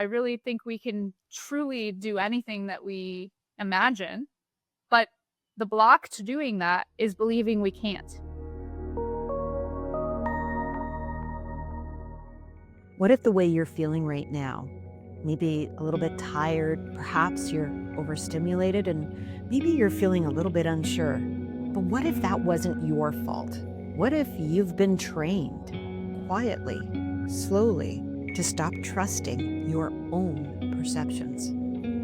I really think we can truly do anything that we imagine, but the block to doing that is believing we can't. What if the way you're feeling right now, maybe a little bit tired, perhaps you're overstimulated, and maybe you're feeling a little bit unsure? But what if that wasn't your fault? What if you've been trained quietly, slowly, to stop trusting your own perceptions?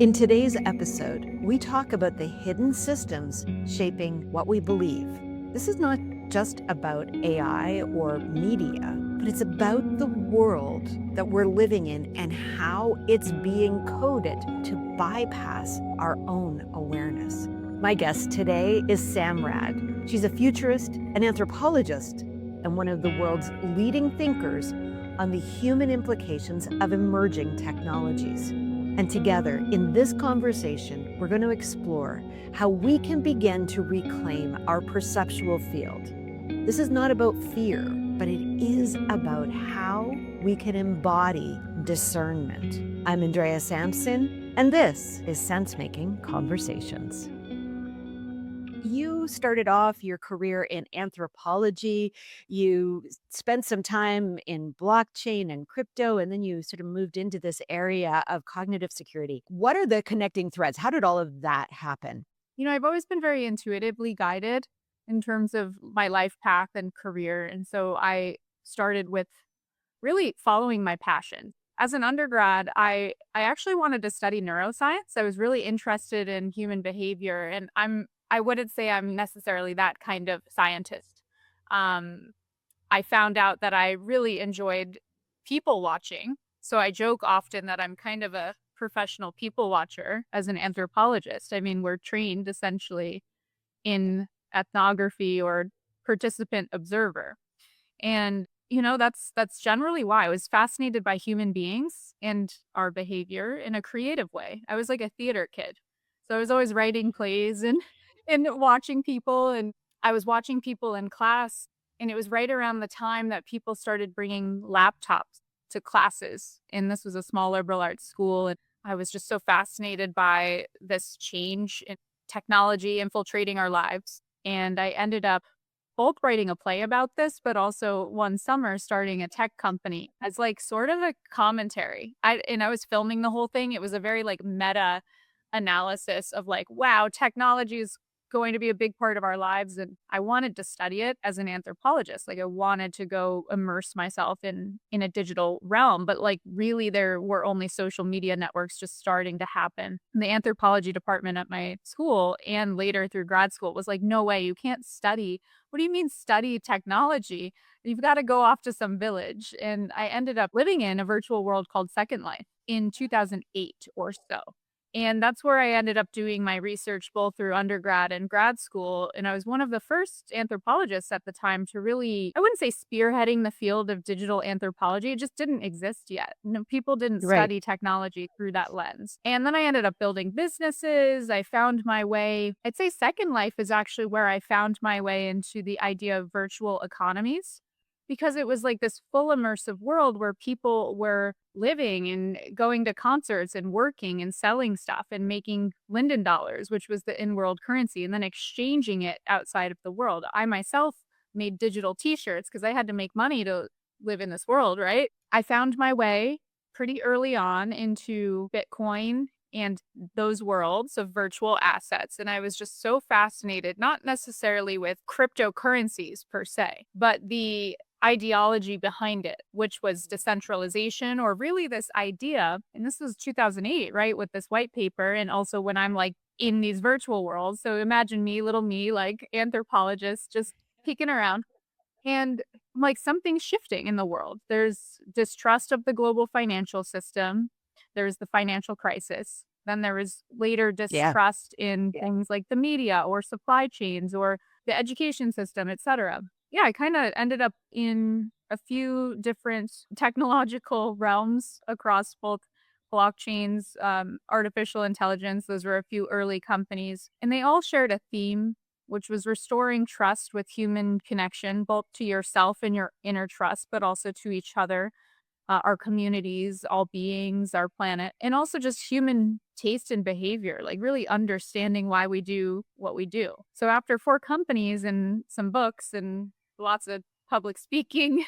In today's episode, we talk about the hidden systems shaping what we believe. This is not just about AI or media, but it's about the world that we're living in and how it's being coded to bypass our own awareness. My guest today is Sam Rad. She's a futurist, an anthropologist, and one of the world's leading thinkers on the human implications of emerging technologies. And together, in this conversation, we're going to explore how we can begin to reclaim our perceptual field. This is not about fear, but it is about how we can embody discernment. I'm Andrea Sampson, and this is Sense Making Conversations. You started off your career in anthropology. You spent some time in blockchain and crypto, and then you sort of moved into this area of cognitive security. What are the connecting threads? How did all of that happen? I've always been very intuitively guided in terms of my life path and career. And so I started with really following my passion. As an undergrad, I actually wanted to study neuroscience. I was really interested in human behavior, and I wouldn't say I'm necessarily that kind of scientist. Um, I found out that I really enjoyed people watching. So I joke often that I'm kind of a professional people watcher as an anthropologist. I mean, we're trained essentially in ethnography or participant observer. And that's generally why I was fascinated by human beings and our behavior in a creative way. I was like a theater kid. So I was always writing plays and and watching people, and I was watching people in class, and it was right around the time that people started bringing laptops to classes, and this was a small liberal arts school, and I was just so fascinated by this change in technology infiltrating our lives, and I ended up both writing a play about this, but also one summer starting a tech company as like sort of a commentary. I was filming the whole thing. It was a very like meta analysis of like, wow, technology is going to be a big part of our lives. And I wanted to study it as an anthropologist. Like I wanted to go immerse myself in a digital realm. But like really there were only social media networks just starting to happen. And the anthropology department at my school and later through grad school was like, no way, you can't study. What do you mean study technology? You've got to go off to some village. And I ended up living in a virtual world called Second Life in 2008 or so. And that's where I ended up doing my research both through undergrad and grad school. And I was one of the first anthropologists at the time to really, I wouldn't say spearheading the field of digital anthropology. It just didn't exist yet. No, people didn't Right. study technology through that lens. And then I ended up building businesses. I found my way. I'd say Second Life is actually where I found my way into the idea of virtual economies because it was like this full immersive world where people were living and going to concerts and working and selling stuff and making Linden dollars, which was the in-world currency, and then exchanging it outside of the world. I myself made digital t-shirts because I had to make money to live in this world, right? I found my way pretty early on into Bitcoin and those worlds of virtual assets. And I was just so fascinated, not necessarily with cryptocurrencies per se, but the ideology behind it, which was decentralization or really this idea. And this was 2008, right? With this white paper. And also when I'm like in these virtual worlds. So imagine me, little me, like anthropologist, just peeking around. And like something's shifting in the world. There's distrust of the global financial system. There's the financial crisis. Then there was later Yeah. distrust in things like the media or supply chains or the education system, et cetera. Yeah, I kind of ended up in a few different technological realms across both blockchains, artificial intelligence. Those were a few early companies, and they all shared a theme, which was restoring trust with human connection, both to yourself and your inner trust, but also to each other. our communities, all beings, our planet, and also just human taste and behavior, like really understanding why we do what we do. So after 4 companies and some books and lots of public speaking,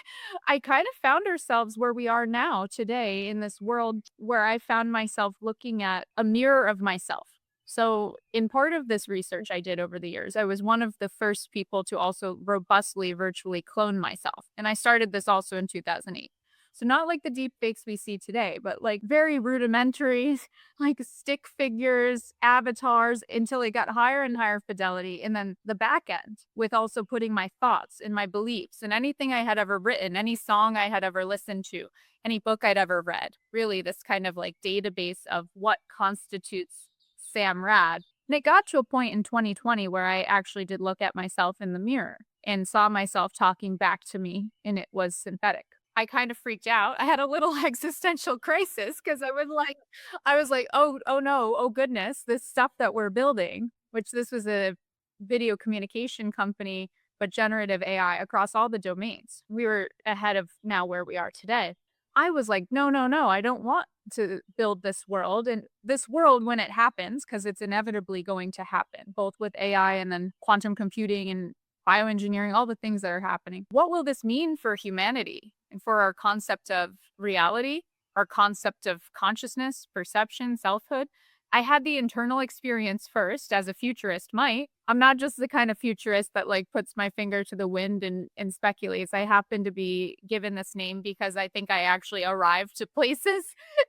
I kind of found ourselves where we are now today in this world where I found myself looking at a mirror of myself. So, in part of this research I did over the years, I was one of the first people to also robustly virtually clone myself. And I started this also in 2008. So, not like the deep fakes we see today, but like very rudimentary, like stick figures, avatars until it got higher and higher fidelity. And then the back end with also putting my thoughts and my beliefs and anything I had ever written, any song I had ever listened to, any book I'd ever read. Really, this kind of like database of what constitutes Sam Rad. And it got to a point in 2020 where I actually did look at myself in the mirror and saw myself talking back to me, and it was synthetic. I kind of freaked out. I had a little existential crisis because I was like, oh no, oh goodness, this stuff that we're building, which this was a video communication company, but generative AI across all the domains. We were ahead of now where we are today. I was like, no, no, no, I don't want to build this world. And this world, when it happens, because it's inevitably going to happen, both with AI and then quantum computing and bioengineering, all the things that are happening. What will this mean for humanity and for our concept of reality, our concept of consciousness, perception, selfhood? I had the internal experience first, as a futurist might. I'm not just the kind of futurist that like puts my finger to the wind and speculates. I happen to be given this name because I think I actually arrived to places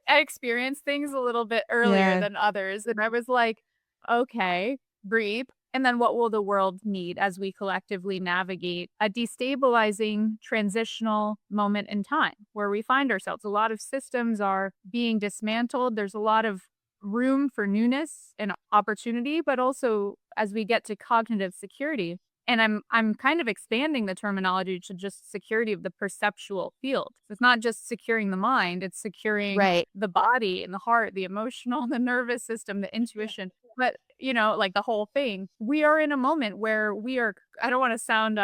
and experienced things a little bit earlier Yeah. than others. And I was like, okay, breathe. And then what will the world need as we collectively navigate a destabilizing transitional moment in time where we find ourselves? A lot of systems are being dismantled. There's a lot of room for newness and opportunity, but also as we get to cognitive security. And I'm kind of expanding the terminology to just security of the perceptual field. So it's not just securing the mind, it's securing Right. the body and the heart, the emotional, the nervous system, the intuition. But like the whole thing. We are in a moment where we are, I don't want to sound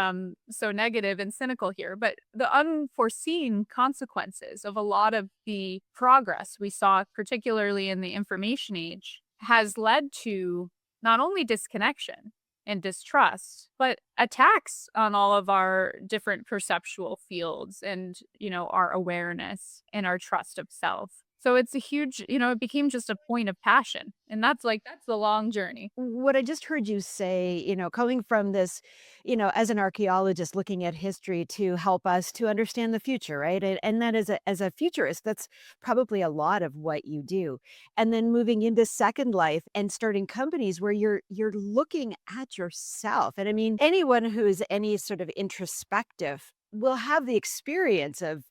so negative and cynical here, but the unforeseen consequences of a lot of the progress we saw, particularly in the information age, has led to not only disconnection and distrust, but attacks on all of our different perceptual fields and, our awareness and our trust of self. So it's a huge, it became just a point of passion. And that's the long journey. What I just heard you say, coming from this, as an archaeologist looking at history to help us to understand the future, right? And that as a futurist, that's probably a lot of what you do. And then moving into Second Life and starting companies where you're looking at yourself. And I mean, anyone who's any sort of introspective will have the experience of,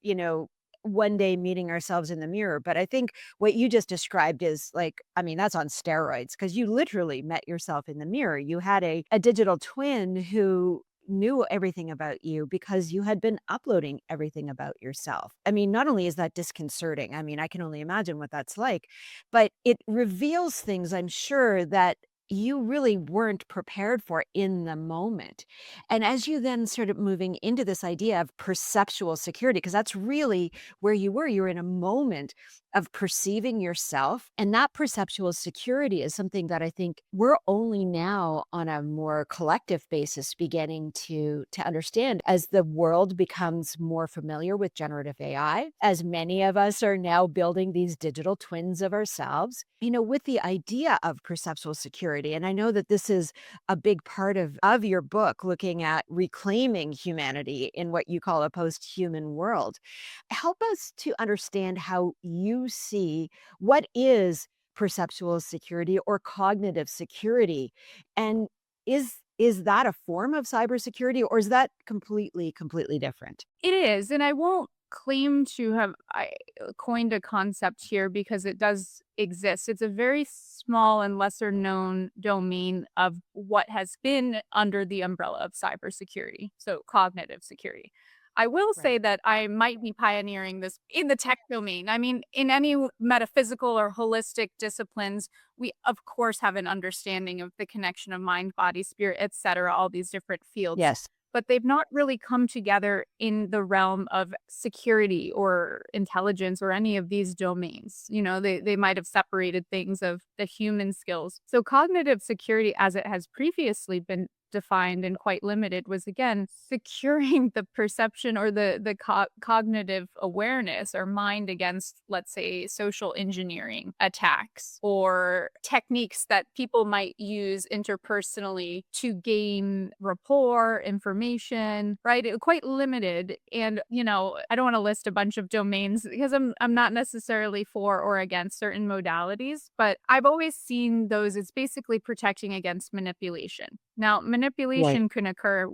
one day meeting ourselves in the mirror. But I think what you just described is like, I mean, that's on steroids because you literally met yourself in the mirror. You had a digital twin who knew everything about you because you had been uploading everything about yourself. I mean, not only is that disconcerting, I mean, I can only imagine what that's like, but it reveals things, I'm sure, that you really weren't prepared for in the moment. And as you then started moving into this idea of perceptual security, because that's really where you were in a moment of perceiving yourself. And that perceptual security is something that I think we're only now on a more collective basis beginning to understand as the world becomes more familiar with generative AI, as many of us are now building these digital twins of ourselves, with the idea of perceptual security. And I know that this is a big part of your book, looking at reclaiming humanity in what you call a post-human world. Help us to understand how you see what is perceptual security or cognitive security, and is that a form of cybersecurity, or is that completely different? It is, and I won't claim to have coined a concept here because it does exist. It's a very small and lesser known domain of what has been under the umbrella of cybersecurity, so cognitive security. I will Right. say that I might be pioneering this in the tech domain. I mean, in any metaphysical or holistic disciplines, we of course have an understanding of the connection of mind, body, spirit, etc., all these different fields. Yes. but they've not really come together in the realm of security or intelligence or any of these domains. They might have separated things of the human skills. So cognitive security, as it has previously been defined and quite limited, was again securing the perception or the cognitive awareness or mind against, let's say, social engineering attacks or techniques that people might use interpersonally to gain rapport, information, right? Quite limited. And I don't want to list a bunch of domains because I'm not necessarily for or against certain modalities, but I've always seen those as basically protecting against manipulation. Now, Right. manipulation can occur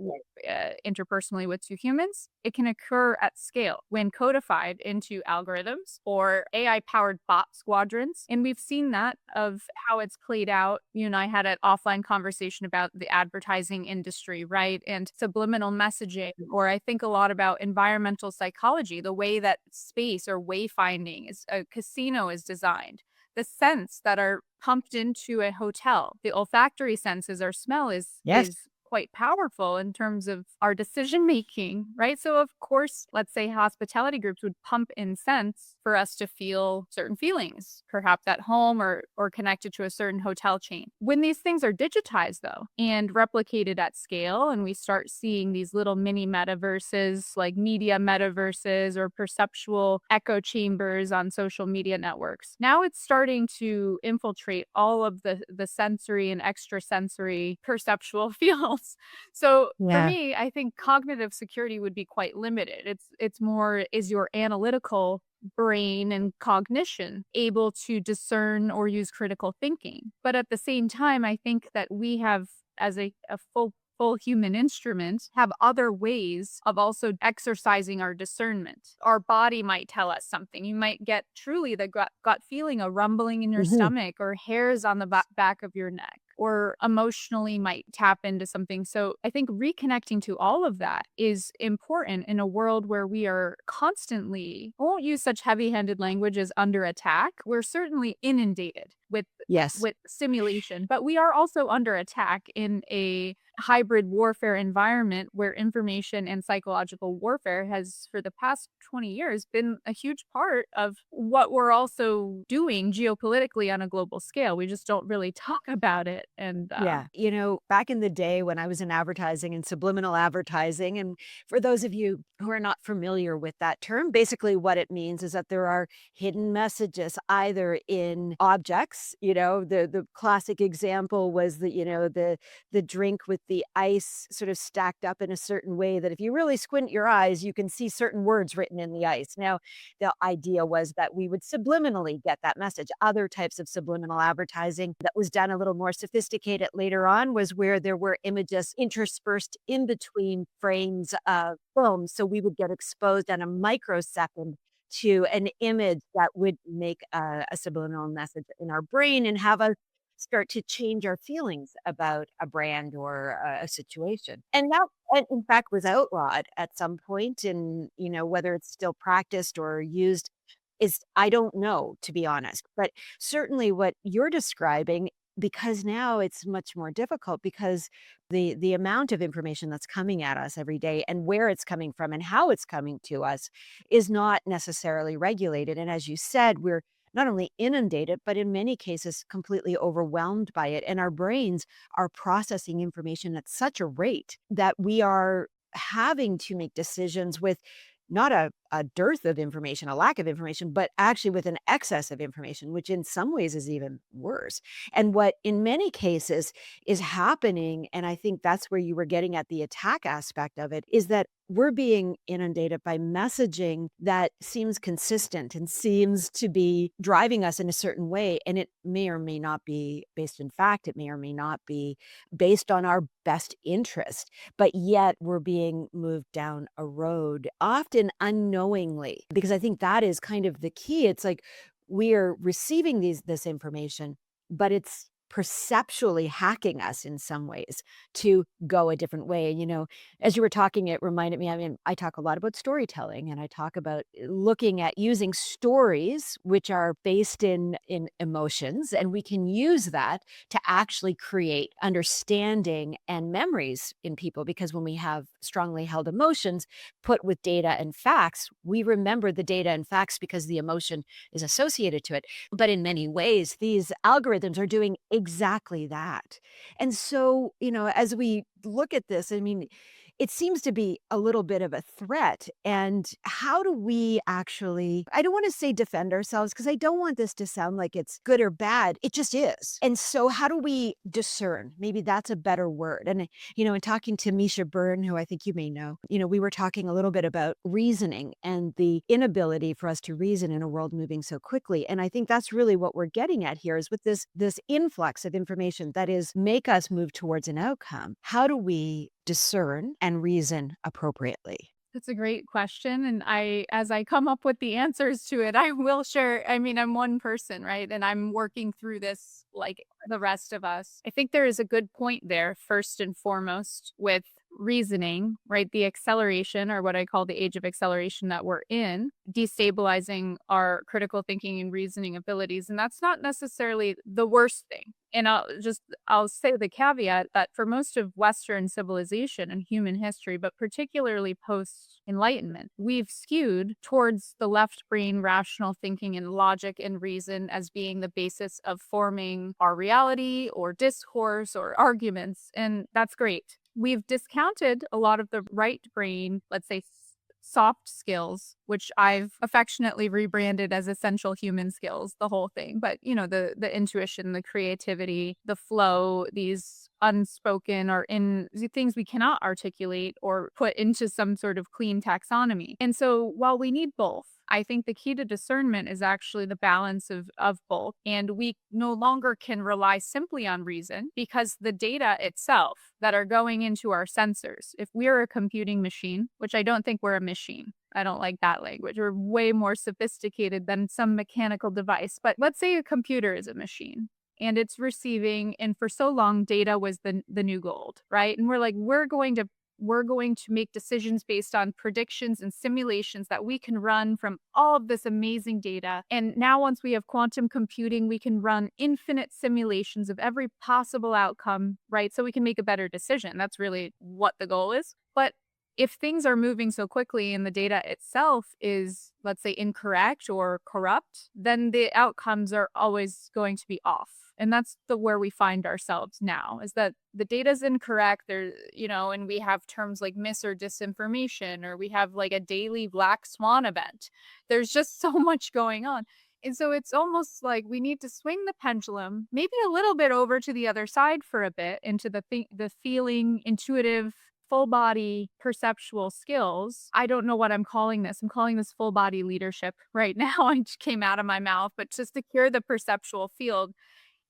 interpersonally with two humans. It can occur at scale when codified into algorithms or AI powered bot squadrons. And we've seen that of how it's played out. You and I had an offline conversation about the advertising industry, right? And subliminal messaging, or I think a lot about environmental psychology, the way that space or wayfinding is a casino is designed, the scents that are pumped into a hotel, the olfactory senses or smell Yes. is quite powerful in terms of our decision making, right? So of course, let's say hospitality groups would pump in scents for us to feel certain feelings, perhaps at home or connected to a certain hotel chain. When these things are digitized though and replicated at scale, and we start seeing these little mini metaverses like media metaverses or perceptual echo chambers on social media networks, now it's starting to infiltrate all of the sensory and extrasensory perceptual fields. So for Yeah. me, I think cognitive security would be quite limited. It's more, is your analytical brain and cognition able to discern or use critical thinking? But at the same time, I think that we have, as a full human instrument, have other ways of also exercising our discernment. Our body might tell us something. You might get truly the gut feeling, a rumbling in your Mhm. stomach or hairs on the back of your neck, or emotionally might tap into something. So I think reconnecting to all of that is important in a world where we are constantly, I won't use such heavy-handed language as under attack. We're certainly inundated Yes. with simulation, but we are also under attack in a hybrid warfare environment where information and psychological warfare has, for the past 20 years, been a huge part of what we're also doing geopolitically on a global scale. We just don't really talk about it. And Yeah. Back in the day when I was in advertising and subliminal advertising, and for those of you who are not familiar with that term, basically what it means is that there are hidden messages either in objects. The classic example was the drink with the ice sort of stacked up in a certain way that if you really squint your eyes, you can see certain words written in the ice. Now, the idea was that we would subliminally get that message. Other types of subliminal advertising that was done a little more sophisticated later on was where there were images interspersed in between frames of film. So we would get exposed on a microsecond to an image that would make a subliminal message in our brain and have us start to change our feelings about a brand or a situation. And that, in fact, was outlawed at some point. And, whether it's still practiced or used is, I don't know, to be honest. But certainly what you're describing, because now it's much more difficult because the amount of information that's coming at us every day and where it's coming from and how it's coming to us is not necessarily regulated. And as you said, we're not only inundated, but in many cases completely overwhelmed by it. And our brains are processing information at such a rate that we are having to make decisions with not a dearth of information, a lack of information, but actually with an excess of information, which in some ways is even worse. And what in many cases is happening, and I think that's where you were getting at the attack aspect of it, is that we're being inundated by messaging that seems consistent and seems to be driving us in a certain way. And it may or may not be based in fact, it may or may not be based on our best interest, but yet we're being moved down a road, often unknowingly, because I think that is kind of the key. It's like we're receiving this information, but it's perceptually hacking us in some ways to go a different way. And, as you were talking, it reminded me, I mean, I talk a lot about storytelling and I talk about looking at using stories which are based in emotions, and we can use that to actually create understanding and memories in people, because when we have strongly held emotions put with data and facts, we remember the data and facts because the emotion is associated to it. But in many ways, these algorithms are doing exactly that. And so, as we look at this, I mean, it seems to be a little bit of a threat. And how do we actually, I don't want to say defend ourselves because I don't want this to sound like it's good or bad. It just is. And so, how do we discern? Maybe that's a better word. And, in talking to Misha Byrne, who I think you may know, we were talking a little bit about reasoning and the inability for us to reason in a world moving so quickly. And I think that's really what we're getting at here is with this influx of information that is make us move towards an outcome. How do we discern and reason appropriately? That's a great question. And as I come up with the answers to it, I will share. I mean, I'm one person, right? And I'm working through this like the rest of us. I think there is a good point there, first and foremost, with reasoning, right? The acceleration, or what I call the age of acceleration that we're in, destabilizing our critical thinking and reasoning abilities. And that's not necessarily the worst thing. And I'll say the caveat that for most of Western civilization and human history, but particularly post Enlightenment, we've skewed towards the left brain rational thinking and logic and reason as being the basis of forming our reality or discourse or arguments. And that's great. We've discounted a lot of the right brain, let's say soft skills, which I've affectionately rebranded as essential human skills, the whole thing. But, the intuition, the creativity, the flow, these unspoken or in the things we cannot articulate or put into some sort of clean taxonomy. And so while we need both, I think the key to discernment is actually the balance of both. And we no longer can rely simply on reason because the data itself that are going into our sensors, if we're a computing machine, which I don't think we're a machine, I don't like that language. We're way more sophisticated than some mechanical device. But let's say a computer is a machine and it's receiving, and for so long, data was the new gold, right? And we're like, we're going to make decisions based on predictions and simulations that we can run from all of this amazing data. And now, once we have quantum computing, we can run infinite simulations of every possible outcome, right? So we can make a better decision. That's really what the goal is. But if things are moving so quickly and the data itself is, let's say, incorrect or corrupt, then the outcomes are always going to be off. And that's where we find ourselves now, is that the data is incorrect. There, and we have terms like mis or disinformation, or we have like a daily black swan event. There's just so much going on. And so it's almost like we need to swing the pendulum, maybe a little bit over to the other side for a bit, into the feeling, intuitive, full body perceptual skills. I don't know what I'm calling this. I'm calling this full body leadership right now. It just came out of my mouth, but just to cure the perceptual field.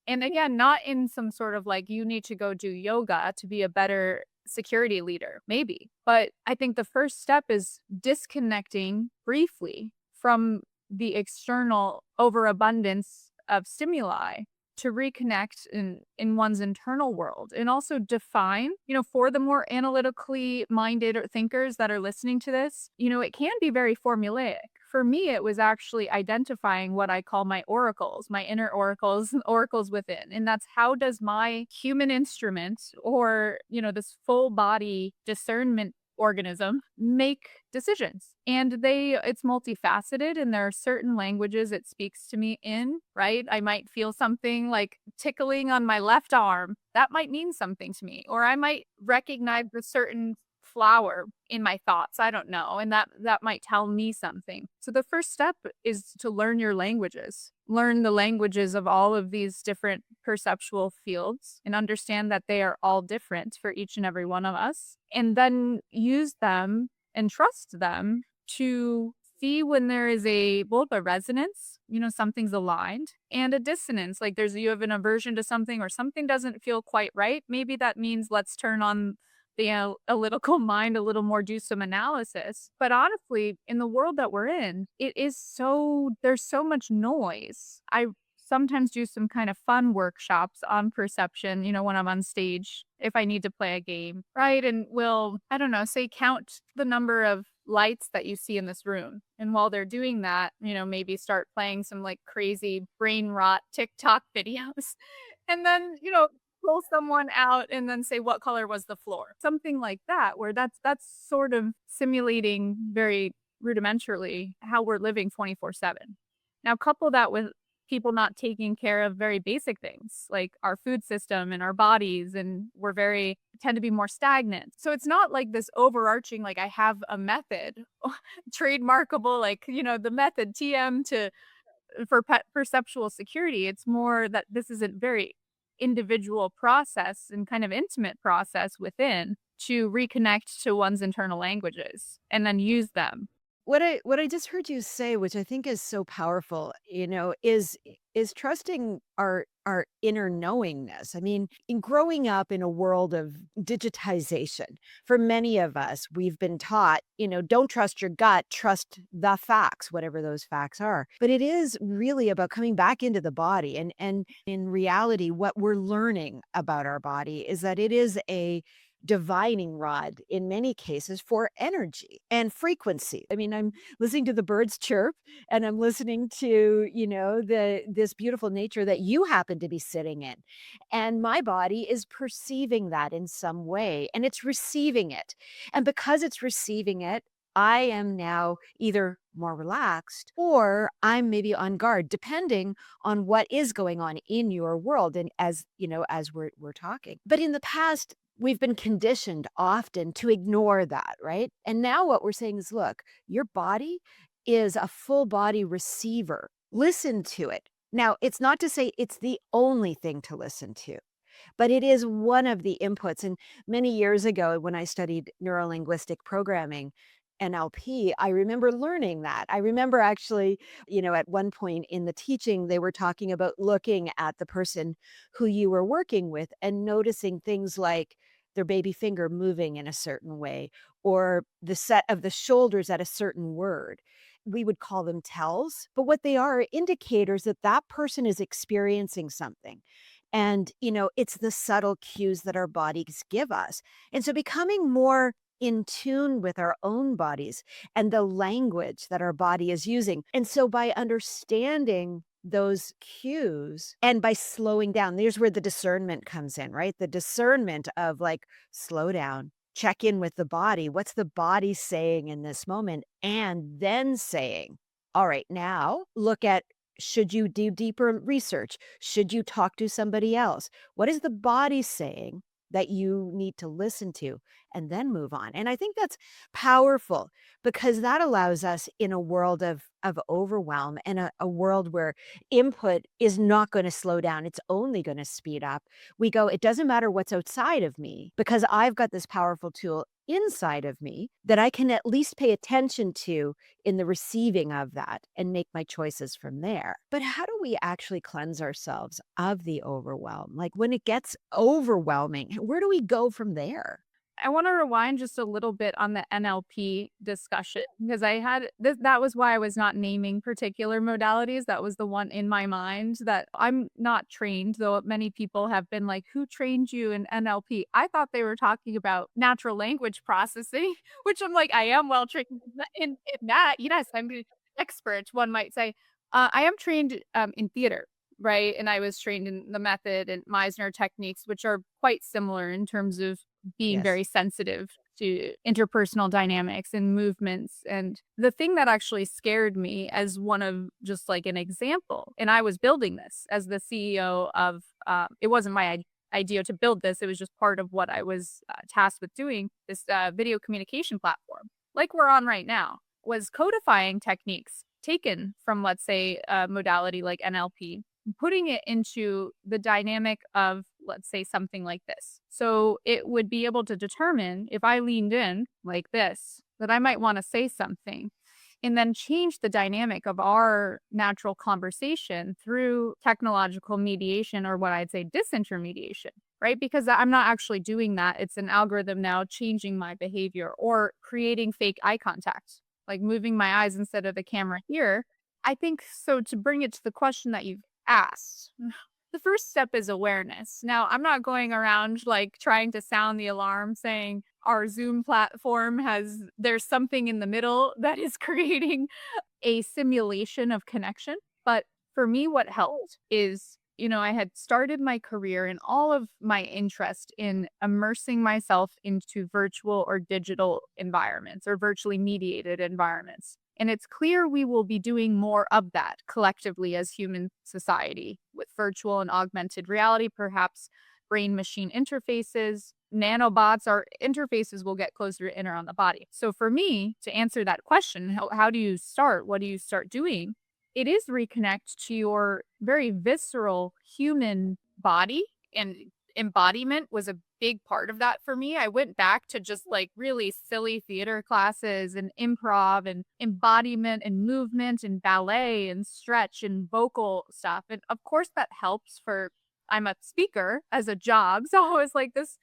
And again, not in some sort of like, you need to go do yoga to be a better security leader, maybe. But I think the first step is disconnecting briefly from the external overabundance of stimuli to reconnect in one's internal world, and also define, for the more analytically minded or thinkers that are listening to this, it can be very formulaic. For me, it was actually identifying what I call my oracles, my inner oracles, oracles within. And that's, how does my human instrument, or, this full body discernment organism, make decisions? And it's multifaceted, and there are certain languages it speaks to me in, right? I might feel something like tickling on my left arm. That might mean something to me. Or I might recognize a certain flower in my thoughts. I don't know. And that might tell me something. So the first step is to learn your languages. Learn the languages of all of these different perceptual fields and understand that they are all different for each and every one of us. And then use them and trust them to see when there is both a resonance, something's aligned, and a dissonance. Like you have an aversion to something, or something doesn't feel quite right. Maybe that means let's turn on the analytical mind a little more, do some analysis. But honestly, in the world that we're in, there's so much noise. I sometimes do some kind of fun workshops on perception, when I'm on stage, if I need to play a game, right? And we'll, I don't know, say count the number of lights that you see in this room. And while they're doing that, maybe start playing some like crazy brain rot TikTok videos. And then, pull someone out and then say, what color was the floor? Something like that, where that's sort of simulating very rudimentarily how we're living 24/7. Now, couple that with people not taking care of very basic things like our food system and our bodies, and we're very tend to be more stagnant. So it's not like this overarching, like I have a method, trademarkable, like, the method TM to for perceptual security. It's more that this is a very individual process and kind of intimate process within to reconnect to one's internal languages and then use them. What I just heard you say, which I think is so powerful, is trusting our inner knowingness. I mean, in growing up in a world of digitization, for many of us, we've been taught, don't trust your gut, trust the facts, whatever those facts are. But it is really about coming back into the body. And in reality, what we're learning about our body is that it is a divining rod in many cases for energy and frequency. I mean, I'm listening to the birds chirp and I'm listening to, this beautiful nature that you happen to be sitting in. And my body is perceiving that in some way and it's receiving it. And because it's receiving it, I am now either more relaxed or I'm maybe on guard, depending on what is going on in your world. And as we're talking. But in the past, we've been conditioned often to ignore that, right? And now what we're saying is, look, your body is a full body receiver. Listen to it. Now, it's not to say it's the only thing to listen to, but it is one of the inputs. And many years ago, when I studied neurolinguistic programming, NLP, I remember learning that. I remember actually, at one point in the teaching, they were talking about looking at the person who you were working with and noticing things like their baby finger moving in a certain way or the set of the shoulders at a certain word. We would call them tells, but what they are indicators that that person is experiencing something. And, it's the subtle cues that our bodies give us. And so becoming more in tune with our own bodies and the language that our body is using. And so by understanding those cues and by slowing down, there's where the discernment comes in, right? The discernment of like, slow down, check in with the body. What's the body saying in this moment? And then saying, all right, now look at, should you do deeper research? Should you talk to somebody else? What is the body saying that you need to listen to and then move on? And I think that's powerful because that allows us in a world of overwhelm and a world where input is not going to slow down. It's only going to speed up. We go, it doesn't matter what's outside of me because I've got this powerful tool inside of me that I can at least pay attention to in the receiving of that and make my choices from there. But how do we actually cleanse ourselves of the overwhelm? Like when it gets overwhelming, where do we go from there? I want to rewind just a little bit on the NLP discussion because I had that was why I was not naming particular modalities. That was the one in my mind that I'm not trained, though many people have been like, who trained you in NLP? I thought they were talking about natural language processing, which I'm like, I am well trained in that. Yes, I'm an expert, one might say. I am trained in theater. Right. And I was trained in the method and Meisner techniques, which are quite similar in terms of being Yes. very sensitive to interpersonal dynamics and movements. And the thing that actually scared me as one of just like an example, and I was building this as the CEO of, it wasn't my idea to build this. It was just part of what I was tasked with doing, this video communication platform, like we're on right now, was codifying techniques taken from, let's say, a modality like NLP, putting it into the dynamic of, let's say, something like this. So it would be able to determine if I leaned in like this, that I might want to say something and then change the dynamic of our natural conversation through technological mediation, or what I'd say disintermediation, right? Because I'm not actually doing that. It's an algorithm now changing my behavior or creating fake eye contact, like moving my eyes instead of the camera here. I think so. To bring it to the question that you've asked. The first step is awareness. Now, I'm not going around like trying to sound the alarm saying our Zoom platform there's something in the middle that is creating a simulation of connection. But for me, what helped is, I had started my career and all of my interest in immersing myself into virtual or digital environments or virtually mediated environments. And it's clear we will be doing more of that collectively as human society with virtual and augmented reality, perhaps brain machine interfaces, nanobots, our interfaces will get closer in or on the body. So for me, to answer that question, how do you start? What do you start doing? It is reconnect to your very visceral human body, and embodiment was a big part of that for me. I went back to just like really silly theater classes and improv and embodiment and movement and ballet and stretch and vocal stuff. And of course that helps for I'm a speaker as a job. So I was like this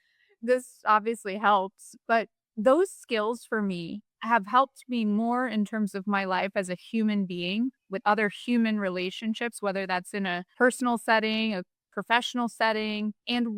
obviously helps, but those skills for me have helped me more in terms of my life as a human being with other human relationships, whether that's in a personal setting, a professional setting. And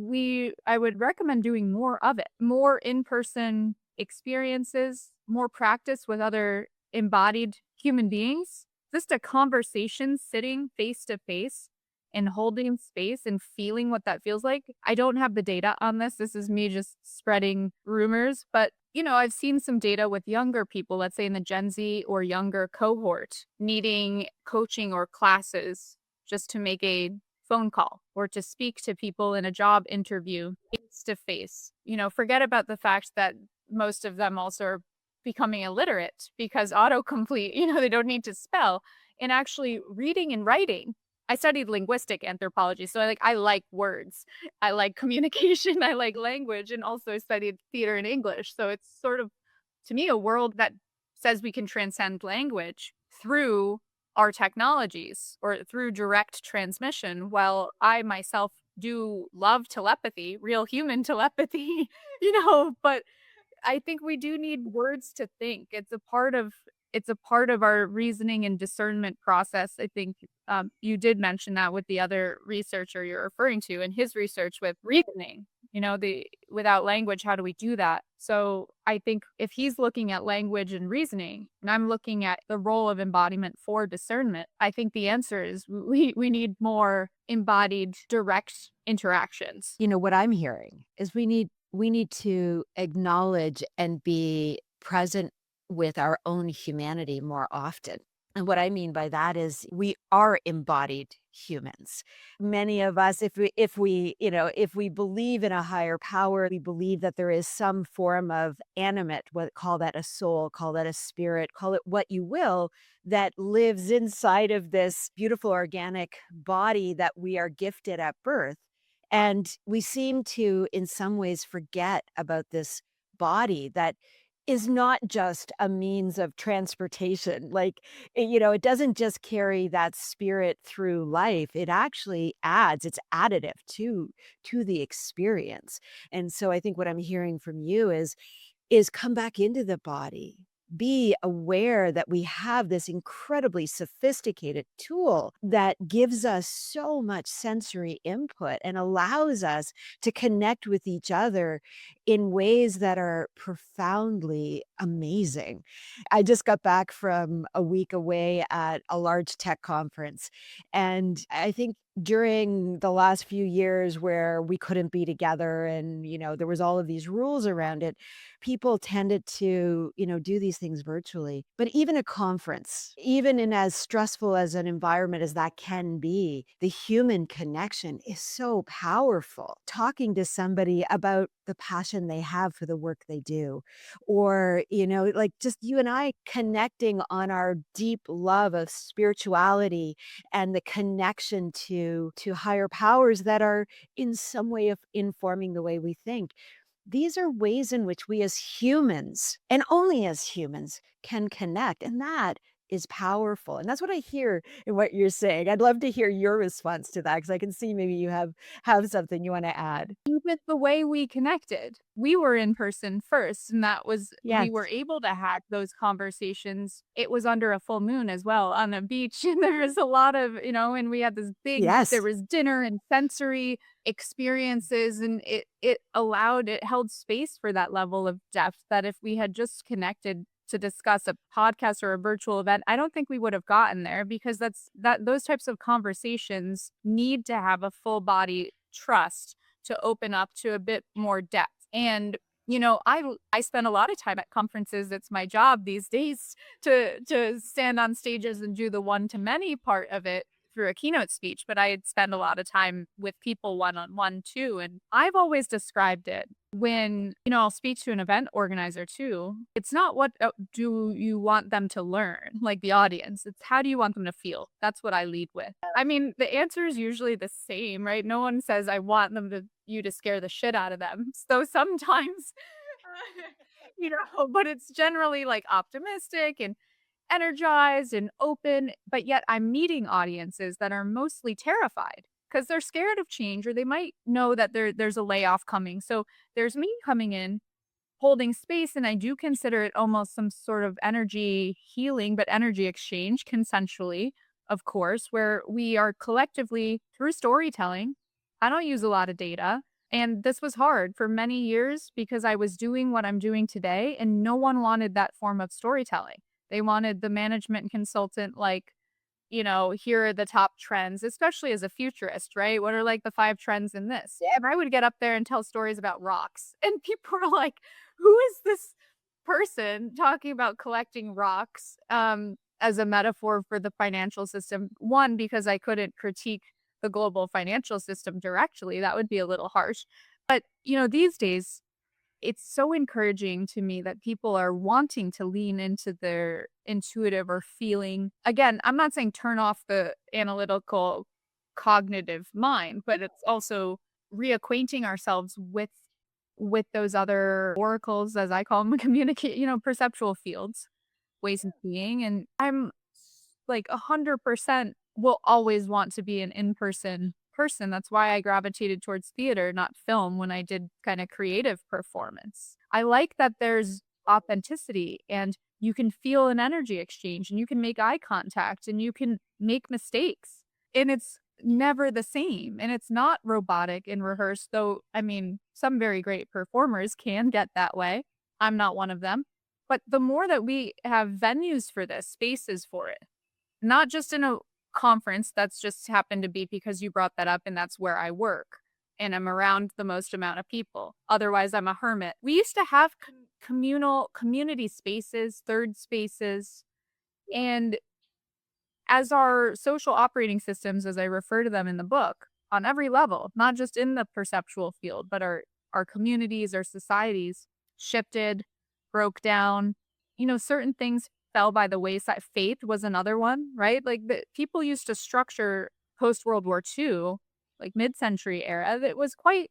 I would recommend doing more of it, more in person experiences, more practice with other embodied human beings, just a conversation sitting face to face and holding space and feeling what that feels like. I don't have the data on this. This is me just spreading rumors, but I've seen some data with younger people, let's say in the Gen Z or younger cohort, needing coaching or classes just to make a phone call or to speak to people in a job interview face to face. Forget about the fact that most of them also are becoming illiterate because autocomplete, they don't need to spell, and actually reading and writing. I studied linguistic anthropology, so I like words. I like communication, I like language, and also studied theater and English. So it's sort of, to me, a world that says we can transcend language through our technologies or through direct transmission. While I myself do love telepathy, real human telepathy, but I think we do need words to think. It's a part of our reasoning and discernment process. I think you did mention that with the other researcher you're referring to, and his research with reasoning. The without language, how do we do that? So I think if he's looking at language and reasoning, and I'm looking at the role of embodiment for discernment, I think the answer is we need more embodied direct interactions. What I'm hearing is we need to acknowledge and be present with our own humanity more often. And what I mean by that is we are embodied humans. Many of us, if we believe in a higher power, we believe that there is some form of animate, what call that a soul, call that a spirit, call it what you will, that lives inside of this beautiful organic body that we are gifted at birth. And we seem to, in some ways, forget about this body that is not just a means of transportation. Like, it doesn't just carry that spirit through life. It actually it's additive to the experience. And so I think what I'm hearing from you is come back into the body. Be aware that we have this incredibly sophisticated tool that gives us so much sensory input and allows us to connect with each other in ways that are profoundly amazing. I just got back from a week away at a large tech conference. And I think during the last few years where we couldn't be together and, there was all of these rules around it, people tended to, do these things virtually. But even a conference, even in as stressful as an environment as that can be, the human connection is so powerful. Talking to somebody about the passion they have for the work they do, or, like just you and I connecting on our deep love of spirituality and the connection to higher powers that are in some way of informing the way we think. These are ways in which we as humans, and only as humans, can connect. And that is powerful. And that's what I hear in what you're saying. I'd love to hear your response to that because I can see maybe you have something you want to add. With the way we connected. We were in person first, and that was we were Yes. able to have those conversations. It was under a full moon as well on a beach, and there was a lot of, and we had this big there Yes. was dinner and sensory experiences, and it held space for that level of depth that if we had just connected to discuss a podcast or a virtual event, I don't think we would have gotten there because those types of conversations need to have a full body trust to open up to a bit more depth. And I spend a lot of time at conferences. It's my job these days to stand on stages and do the one to many part of it through a keynote speech, but I spend a lot of time with people one on one too. And I've always described it when, I'll speak to an event organizer too. It's not what do you want them to learn, like the audience. It's how do you want them to feel? That's what I lead with. I mean, the answer is usually the same, right? No one says I want you to scare the shit out of them. So sometimes but it's generally like optimistic and energized and open, but yet I'm meeting audiences that are mostly terrified because they're scared of change or they might know that there's a layoff coming. So there's me coming in holding space, and I do consider it almost some sort of energy healing, but energy exchange consensually, of course, where we are collectively through storytelling. I don't use a lot of data. And this was hard for many years because I was doing what I'm doing today, and no one wanted that form of storytelling. They wanted the management consultant, like, here are the top trends, especially as a futurist, right? What are like the 5 trends in this? Yeah, and I would get up there and tell stories about rocks. And people are like, who is this person talking about collecting rocks as a metaphor for the financial system? One, because I couldn't critique the global financial system directly. That would be a little harsh. But, these days, it's so encouraging to me that people are wanting to lean into their intuitive or feeling. Again, I'm not saying turn off the analytical cognitive mind, but it's also reacquainting ourselves with those other oracles, as I call them, communicate, perceptual fields, ways of being. And I'm like 100% will always want to be an in-person person. That's why I gravitated towards theater, not film, when I did kind of creative performance. I like that there's authenticity and you can feel an energy exchange and you can make eye contact and you can make mistakes. And it's never the same and it's not robotic and rehearsed, though, I mean, some very great performers can get that way. I'm not one of them. But the more that we have venues for this, spaces for it, not just in a conference that's just happened to be because you brought that up and that's where I work and I'm around the most amount of people. Otherwise, I'm a hermit. We used to have communal community spaces, third spaces, and as our social operating systems, as I refer to them in the book, on every level, not just in the perceptual field, but our communities, our societies shifted, broke down. Certain things fell by the wayside. Faith was another one, right? Like people used to structure post World War II, like mid century era, that was quite,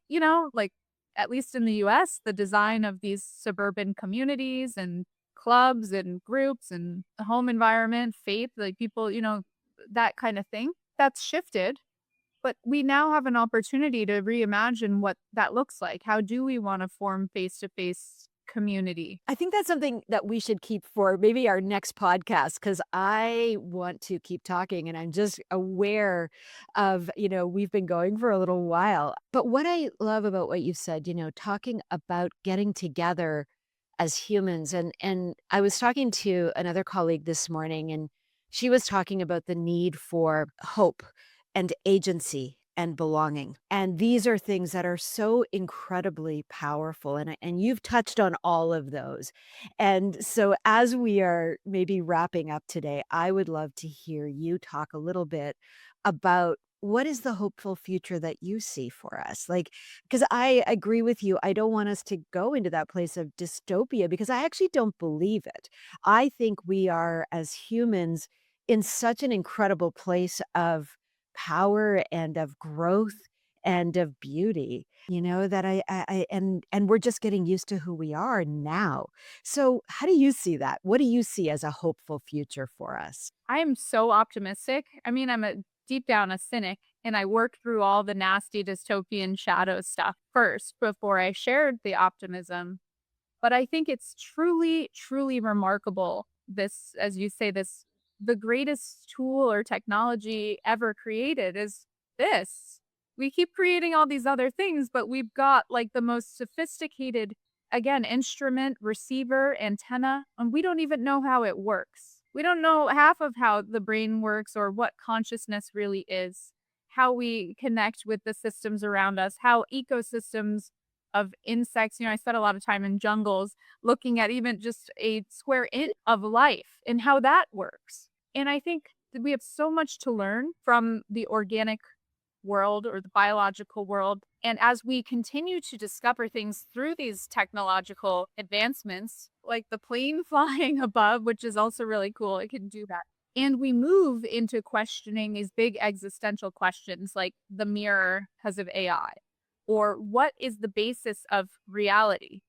like at least in the US, the design of these suburban communities and clubs and groups and the home environment, faith, like people, that kind of thing. That's shifted, but we now have an opportunity to reimagine what that looks like. How do we want to form face-to-face community? I think that's something that we should keep for maybe our next podcast because I want to keep talking and I'm just aware of, we've been going for a little while. But what I love about what you said, talking about getting together as humans and I was talking to another colleague this morning and she was talking about the need for hope and agency and belonging. And these are things that are so incredibly powerful. And you've touched on all of those. And so as we are maybe wrapping up today, I would love to hear you talk a little bit about what is the hopeful future that you see for us? Like, because I agree with you. I don't want us to go into that place of dystopia because I actually don't believe it. I think we are, as humans, in such an incredible place of power and of growth and of beauty, that and we're just getting used to who we are now. So, how do you see that? What do you see as a hopeful future for us? I am so optimistic. I mean, I'm a deep down a cynic, and I worked through all the nasty dystopian shadow stuff first before I shared the optimism. But I think it's truly, truly remarkable. This, as you say, this the greatest tool or technology ever created is this. We keep creating all these other things, but we've got like the most sophisticated, again, instrument, receiver, antenna, and we don't even know how it works. We don't know half of how the brain works or what consciousness really is, how we connect with the systems around us, how ecosystems of insects. I spent a lot of time in jungles looking at even just a square inch of life and how that works. And I think that we have so much to learn from the organic world or the biological world. And as we continue to discover things through these technological advancements, like the plane flying above, which is also really cool, it can do that. And we move into questioning these big existential questions like the mirror because of AI, or what is the basis of reality?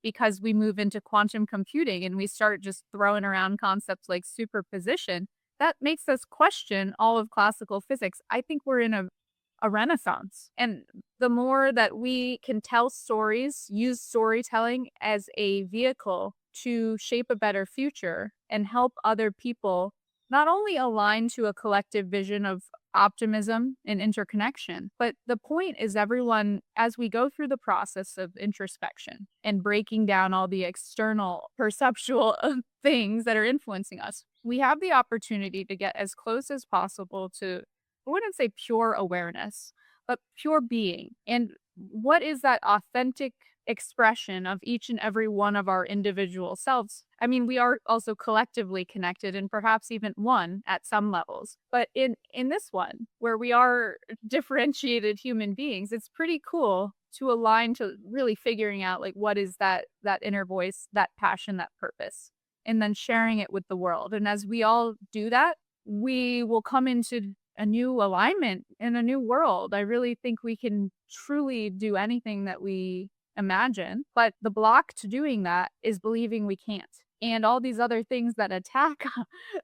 Because we move into quantum computing and we start just throwing around concepts like superposition, that makes us question all of classical physics. I think we're in a renaissance. And the more that we can tell stories, use storytelling as a vehicle to shape a better future and help other people not only align to a collective vision of optimism and interconnection, but the point is everyone, as we go through the process of introspection and breaking down all the external perceptual things that are influencing us, we have the opportunity to get as close as possible to, I wouldn't say pure awareness, but pure being. And what is that authentic expression of each and every one of our individual selves? I mean, we are also collectively connected and perhaps even one at some levels. But in this one, where we are differentiated human beings, it's pretty cool to align to really figuring out like what is that inner voice, that passion, that purpose, and then sharing it with the world. And as we all do that, we will come into a new alignment in a new world. I really think we can truly do anything that we imagine, but the block to doing that is believing we can't. And all these other things that attack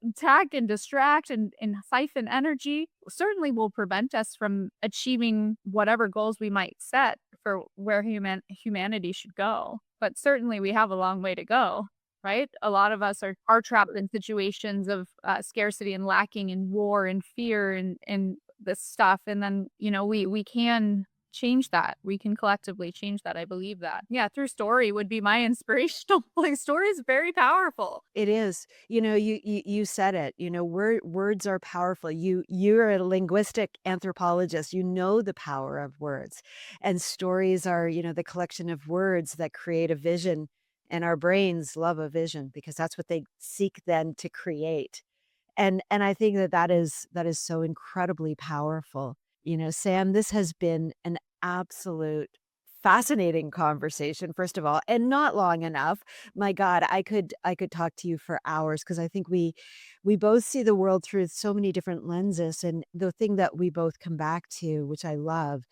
attack and distract and siphon energy certainly will prevent us from achieving whatever goals we might set for where humanity should go. But certainly we have a long way to go, right? A lot of us are trapped in situations of scarcity and lacking and war and fear and this stuff. And then, we can change that. We can collectively change that. I believe that. Yeah, through story would be my inspirational. Like story is very powerful. It is. You said it. Words are powerful. You're a linguistic anthropologist. You know the power of words. And stories are, the collection of words that create a vision. And our brains love a vision because that's what they seek then to create. And I think that is so incredibly powerful. Sam, this has been an absolute fascinating conversation, first of all, and not long enough. My God, I could talk to you for hours because I think we both see the world through so many different lenses. And the thing that we both come back to, which I love,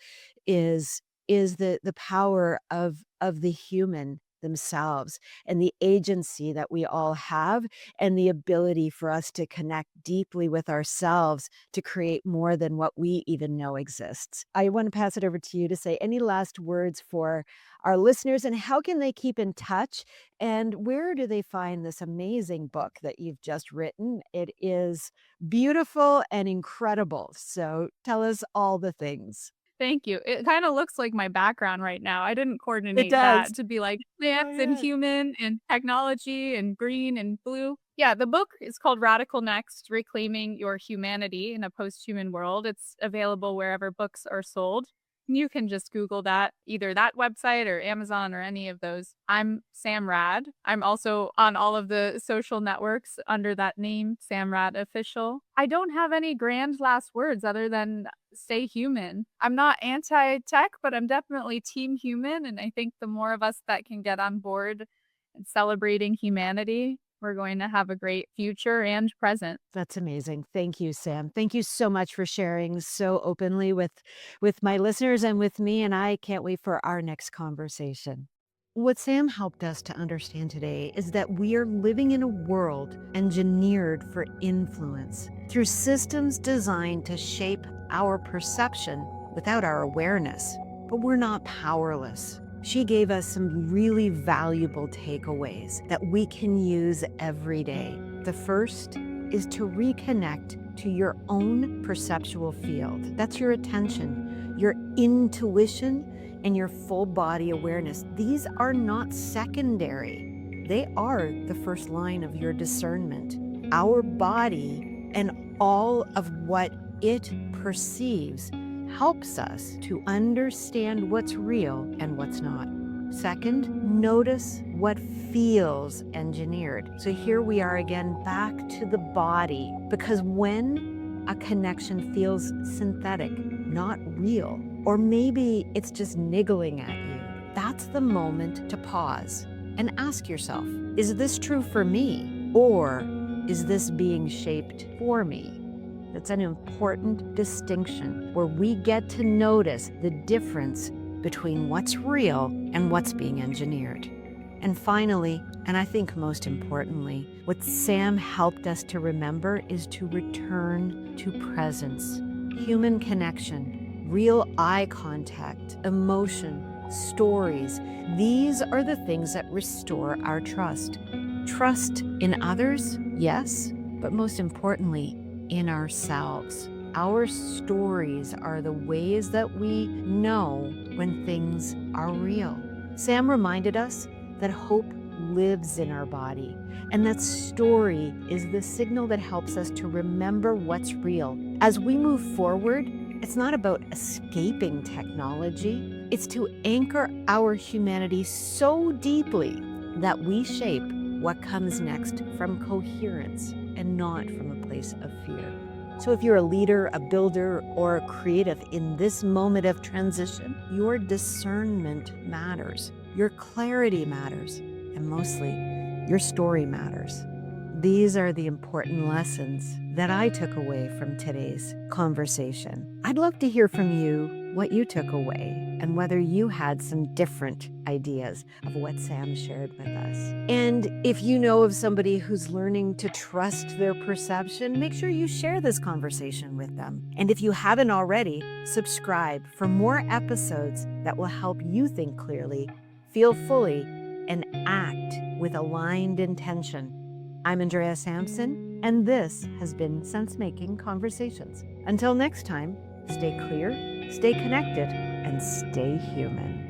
is the power of the human themselves and the agency that we all have and the ability for us to connect deeply with ourselves to create more than what we even know exists. I want to pass it over to you to say any last words for our listeners and how can they keep in touch and where do they find this amazing book that you've just written? It is beautiful and incredible. So tell us all the things. Thank you. It kind of looks like my background right now. I didn't It coordinate does. that to be like Go plants and ahead. human and technology and green and blue. Yeah, the book is called Radical Next: Reclaiming Your Humanity in a Post-Human World. It's available wherever books are sold. You can just Google that, either that website or Amazon or any of those. I'm Sam Rad. I'm also on all of the social networks under that name, Sam Rad Official. I don't have any grand last words other than stay human. I'm not anti-tech, but I'm definitely team human. And I think the more of us that can get on board and celebrating humanity, we're going to have a great future and present. That's amazing. Thank you, Sam. Thank you so much for sharing so openly with my listeners and with me, and I can't wait for our next conversation. What Sam helped us to understand today is that we are living in a world engineered for influence through systems designed to shape our perception without our awareness. But we're not powerless. She gave us some really valuable takeaways that we can use every day. The first is to reconnect to your own perceptual field. That's your attention, your intuition, and your full body awareness. These are not secondary. They are the first line of your discernment. Our body and all of what it perceives helps us to understand what's real and what's not. Second, notice what feels engineered. So here we are again back to the body, because when a connection feels synthetic, not real, or maybe it's just niggling at you, that's the moment to pause and ask yourself, is this true for me, or is this being shaped for me? That's an important distinction where we get to notice the difference between what's real and what's being engineered. And finally, and I think most importantly, what Sam helped us to remember is to return to presence, human connection, real eye contact, emotion, stories. These are the things that restore our trust. Trust in others, yes, but most importantly, in ourselves. Our stories are the ways that we know when things are real. Sam reminded us that hope lives in our body, and that story is the signal that helps us to remember what's real. As we move forward, it's not about escaping technology. It's to anchor our humanity so deeply that we shape what comes next from coherence and not from a place of fear. So if you're a leader, a builder, or a creative in this moment of transition, your discernment matters, your clarity matters, and mostly, your story matters. These are the important lessons that I took away from today's conversation. I'd love to hear from you what you took away and whether you had some different ideas of what Sam shared with us. And if you know of somebody who's learning to trust their perception, make sure you share this conversation with them. And if you haven't already, subscribe for more episodes that will help you think clearly, feel fully, and act with aligned intention. I'm Andrea Sampson, and this has been Sense-Making Conversations. Until next time, stay clear, stay connected, and stay human.